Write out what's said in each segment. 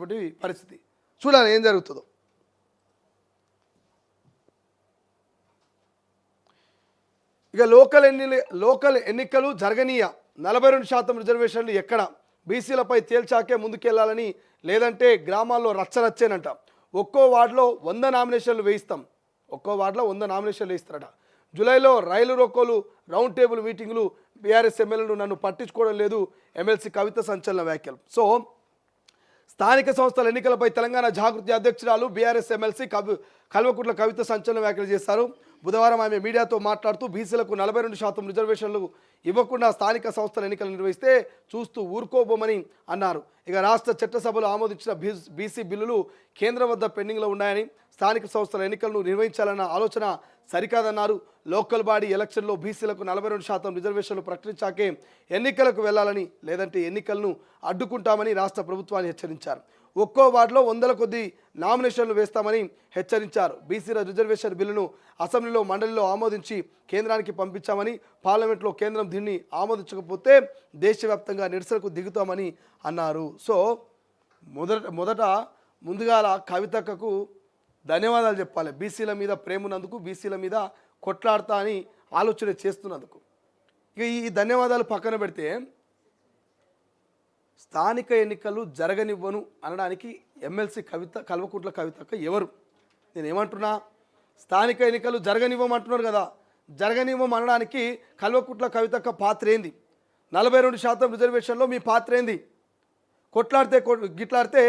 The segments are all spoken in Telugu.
అనేటువంటి పరిస్థితి. చూడాలి ఏం జరుగుతుందో. ఇక లోకల్ ఎన్నికలు జరగనీయ 42% రిజర్వేషన్లు ఎక్కడ బీసీలపై తేల్చాకే ముందుకెళ్లాలని, లేదంటే గ్రామాల్లో రచ్చరచ్చేనంట. ఒక్కో వార్డులో 100 నామినేషన్లు వేయిస్తాం. ఒక్కో వార్డులో 100 నామినేషన్లు వేయిస్తారట. జూలైలో రైలు రోకోలు, రౌండ్ టేబుల్ మీటింగులు, బీఆర్ఎస్ ఎమ్మెల్యేలు నన్ను పట్టించుకోవడం లేదు, ఎమ్మెల్సీ కవిత సంచలన వ్యాఖ్యలు. సో స్థానిక సంస్థల ఎన్నికలపై తెలంగాణ జాగృతి అధ్యక్షురాలు బీఆర్ఎస్ ఎమ్మెల్సీ కల్వకుంట్ల కవిత సంచలన వ్యాఖ్యలు చేశారు. బుధవారం ఆమె మీడియాతో మాట్లాడుతూ బీసీలకు 42% రిజర్వేషన్లు ఇవ్వకుండా స్థానిక సంస్థల ఎన్నికలు నిర్వహిస్తే చూస్తూ ఊరుకోబోమని అన్నారు. ఇక రాష్ట్ర చట్టసభలో ఆమోదించిన బీసీ బిల్లులు కేంద్రం వద్ద పెండింగ్లో ఉన్నాయని, స్థానిక సంస్థల ఎన్నికలను నిర్వహించాలన్న ఆలోచన సరికాదన్నారు. లోకల్ బాడీ ఎలక్షన్లో బీసీలకు 42% రిజర్వేషన్లు ప్రకటించాకే ఎన్నికలకు వెళ్లాలని, లేదంటే ఎన్నికలను అడ్డుకుంటామని రాష్ట్ర ప్రభుత్వాన్ని హెచ్చరించారు. ఒక్కో వార్డులో 100 కొద్ది నామినేషన్లు వేస్తామని హెచ్చరించారు. బీసీల రిజర్వేషన్ బిల్లును అసెంబ్లీలో, మండలిలో ఆమోదించి కేంద్రానికి పంపించామని, పార్లమెంట్లో కేంద్రం దీన్ని ఆమోదించకపోతే దేశవ్యాప్తంగా నిరసనకు దిగుతామని అన్నారు. సో ముందుగా కవితకు ధన్యవాదాలు చెప్పాలి. బీసీల మీద ప్రేమ ఉన్నందుకు, బీసీల మీద కొట్లాడతా అని ఆలోచన చేస్తున్నందుకు. ఇక ఈ ధన్యవాదాలు పక్కన పెడితే, స్థానిక ఎన్నికలు జరగనివ్వను అనడానికి ఎమ్మెల్సీ కల్వకుంట్ల కవితక్క ఎవరు? నేను ఏమంటున్నా, స్థానిక ఎన్నికలు జరగనివ్వమంటున్నారు కదా, జరగనివ్వమనడానికి కల్వకుంట్ల కవితక్క పాత్ర ఏంది? 42% రిజర్వేషన్లో మీ పాత్ర ఏంది? గిట్లాడితే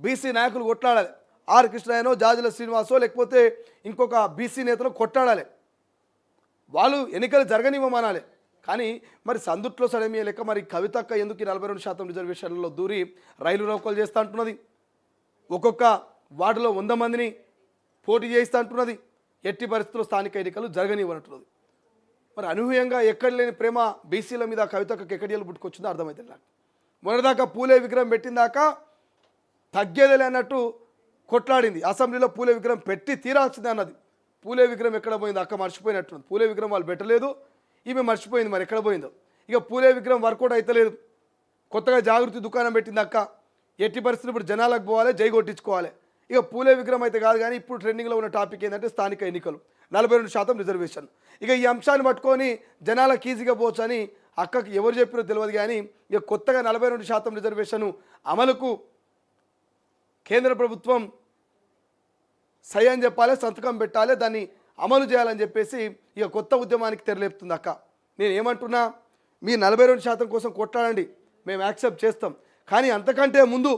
బీసీ నాయకులు కొట్లాడాలి. ఆర్ కృష్ణయ్యనో, జాజుల శ్రీనివాసో, లేకపోతే ఇంకొక బీసీ నేతను కొట్లాడాలి. వాళ్ళు ఎన్నికలు జరగనివ్వమనాలి. కానీ మరి సందుట్లో సడమియ లెక్క మరి కవితక్క ఎందుకు 42% రిజర్వేషన్లలో దూరి రైలు రోకోలు చేస్తూ అంటున్నది? ఒక్కొక్క వార్డులో 100 మందిని పోటీ చేయిస్తూ అంటున్నది. ఎట్టి పరిస్థితుల్లో స్థానిక ఎన్నికలు జరగనివ్వనంటున్నది. మరి అనూహ్యంగా ఎక్కడ లేని ప్రేమ బీసీల మీద కవితక్కకి ఎక్కడికి పుట్టుకొచ్చిందో అర్థమవుతుంది నాకు. మొన్నదాకా పూలే విగ్రహం పెట్టిందాకా తగ్గేదేలే అన్నట్టు కొట్లాడింది. అసెంబ్లీలో పూలే విగ్రహం పెట్టి తీరాల్సిందే అన్నది. పూలే విగ్రహం ఎక్కడ పోయిందో అక్క మర్చిపోయినట్టున్నది. పూలే విగ్రహం వాళ్ళు పెట్టలేదు, ఈమె మర్చిపోయింది మరి ఎక్కడ పోయిందో. ఇక పూలే విగ్రహం వర్కౌట్ అవుతలేదు. కొత్తగా జాగృతి దుకాణం పెట్టింది అక్క. ఎట్టి పరిస్థితులు ఇప్పుడు జనాలకు పోవాలి, జై కొట్టించుకోవాలి. ఇక పూలే విగ్రహం అయితే కాదు. కానీ ఇప్పుడు ట్రెండింగ్లో ఉన్న టాపిక్ ఏంటంటే స్థానిక ఎన్నికలు, 42% రిజర్వేషన్. ఇక ఈ అంశాన్ని పట్టుకొని జనాలకు ఈజీగా పోవచ్చు అని అక్కకి ఎవరు చెప్పినో తెలియదు. కానీ ఇక కొత్తగా 42% రిజర్వేషన్ అమలుకు కేంద్ర ప్రభుత్వం సై అని చెప్పాలి, సంతకం పెట్టాలి, దాన్ని అమలు చేయాలని చెప్పేసి ఇక కొత్త ఉద్యమానికి తెరలేపుతుంది అక్క. నేను ఏమంటున్నా, మీ 42% కోసం కొట్లాడండి, మేము యాక్సెప్ట్ చేస్తాం. కానీ అంతకంటే ముందు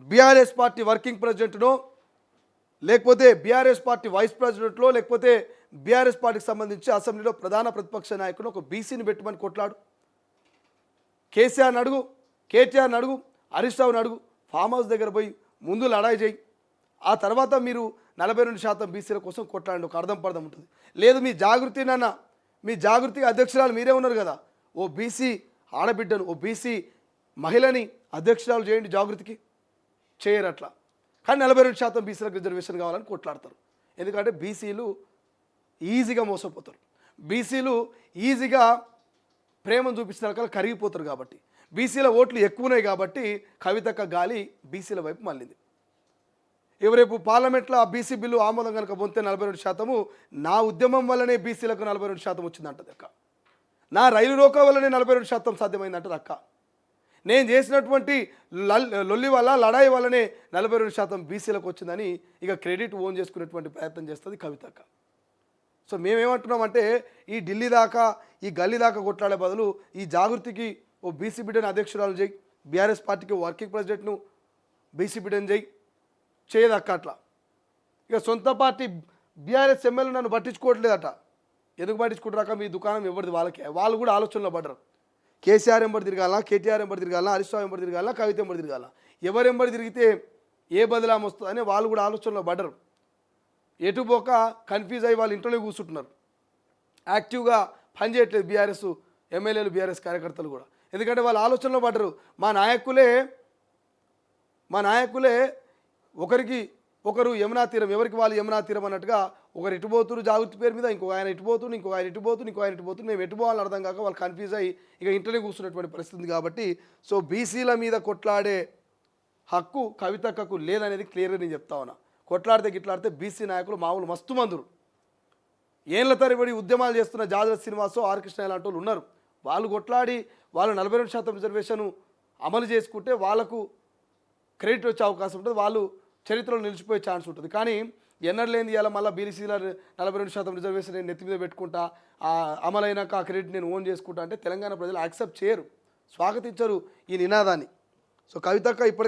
బీఆర్ఎస్ పార్టీ వర్కింగ్ ప్రెసిడెంట్నో, లేకపోతే బీఆర్ఎస్ పార్టీ వైస్ ప్రెసిడెంట్లో, లేకపోతే బీఆర్ఎస్ పార్టీకి సంబంధించి అసెంబ్లీలో ప్రధాన ప్రతిపక్ష నాయకుడు ఒక బీసీని పెట్టమని కొట్లాడు. కేసీఆర్ని అడుగు, కేటీఆర్ని అడుగు, హరీష్ రావుని అడుగు, ఫామ్ హౌస్ దగ్గర పోయి ముందు లడాయి చేయి. ఆ తర్వాత మీరు 42% బీసీల కోసం కొట్లాడండి. ఒక అర్థం పర్థం ఉంటుంది. లేదు మీ జాగృతి నాన్న, మీ జాగృతి అధ్యక్షురాలు మీరే ఉన్నారు కదా, ఓ బీసీ ఆడబిడ్డను, ఓ బీసీ మహిళని అధ్యక్షురాలు చేయండి జాగృతికి. చేయరు అట్లా. కానీ 42% బీసీలకు రిజర్వేషన్ కావాలని కొట్లాడతారు. ఎందుకంటే బీసీలు ఈజీగా మోసపోతారు, బీసీలు ఈజీగా ప్రేమను చూపించిన రకాలు కరిగిపోతారు. కాబట్టి బీసీల ఓట్లు ఎక్కువన్నాయి కాబట్టి కవితక్క గాలి బీసీల వైపు మళ్ళింది. రేపు పార్లమెంట్లో ఆ బీసీ బిల్లు ఆమోదం కనుక పొందితే 42%, నా ఉద్యమం వల్లనే బీసీలకు 42% వచ్చిందంటది అక్క. నా రైలు రోకో వల్లనే 42% సాధ్యమైందంటది అక్క. నేను చేసినటువంటి లొల్లి వల్ల, లడాయి వల్లనే 42% బీసీలకు వచ్చిందని ఇక క్రెడిట్ ఓన్ చేసుకునేటువంటి ప్రయత్నం చేస్తుంది కవితక్క. సో మేమేమంటున్నామంటే, ఈ ఢిల్లీ దాకా, ఈ గల్లీ దాకా కొట్లాడే బదులు ఈ జాగృతికి ఓ బీసీ బిడ్డను అధ్యక్షురాలు చేయి, బీఆర్ఎస్ పార్టీకి వర్కింగ్ ప్రెసిడెంట్ను బీసీ బిడ్డను చేయి, చేయదక్క అట్లా. ఇక సొంత పార్టీ బీఆర్ఎస్ ఎమ్మెల్యే నన్ను పట్టించుకోవట్లేదట. ఎందుకు పట్టించుకుంటారాక? మీ దుకాణం ఎవరిది వాళ్ళకే. వాళ్ళు కూడా ఆలోచనలో పడ్డారు. కేసీఆర్ ఎంబడి తిరగాలన్నా, కేటీఆర్ ఎంబడి తిరగాలన్నా, హరీష్ రావు ఎంబడి తిరగాలన్నా, కవిత ఎంబడి తిరగాలన్నా, ఎవరు ఎంబడి తిరిగితే ఏ బదలాం వస్తుందని వాళ్ళు కూడా ఆలోచనలో పడ్డారు. ఎటుపోక కన్ఫ్యూజ్ అయ్యి వాళ్ళు ఇంట్లోనే కూర్చుంటున్నారు. యాక్టివ్గా పనిచేయట్లేదు బీఆర్ఎస్ ఎమ్మెల్యేలు, బీఆర్ఎస్ కార్యకర్తలు కూడా. ఎందుకంటే వాళ్ళు ఆలోచనలో పడ్డారు. మా నాయకులే ఒకరికి ఒకరు యమునా తీరం, ఎవరికి వాళ్ళు యమునా తీరం అన్నట్టుగా ఒకరు ఇటుపోతురు జాగృతి పేరు మీద, ఇంకొక ఆయన ఇటుపోతున్నారు, ఇంకొక ఆయన ఇటుపోతున్నారు, మేము ఎటుపోవాలని అర్థం కాక వాళ్ళు కన్ఫ్యూజ్ అయ్యి ఇక ఇంట్లోనే కూర్చున్నటువంటి పరిస్థితి. కాబట్టి సో బీసీల మీద కొట్లాడే హక్కు కవితక్కకు లేదనేది క్లియర్గా నేను చెప్తా ఉన్నా. కొట్లాడితే గిట్లాడితే బీసీ నాయకులు మామూలు మస్తు మందురు, ఏళ్ల తరబడి ఉద్యమాలు చేస్తున్న జాజల శ్రీనివాసు, ఆర్ కృష్ణ లాంటి వాళ్ళు ఉన్నారు. వాళ్ళు కొట్లాడి వాళ్ళు 42% రిజర్వేషన్ అమలు చేసుకుంటే వాళ్ళకు క్రెడిట్ వచ్చే అవకాశం ఉంటుంది, వాళ్ళు చరిత్రలో నిలిచిపోయే ఛాన్స్ ఉంటుంది. కానీ ఎన్నడూ లేనిది ఇలా మళ్ళీ బీసీల 42% రిజర్వేషన్ నేను నెత్తి మీద పెట్టుకుంటా, అమలైనాక ఆ క్రెడిట్ నేను ఓన్ చేసుకుంటా అంటే తెలంగాణ ప్రజలు యాక్సెప్ట్ చేయరు, స్వాగతించరు ఈ నినాదాన్ని. సో కవితక్క ఇప్పటికైతే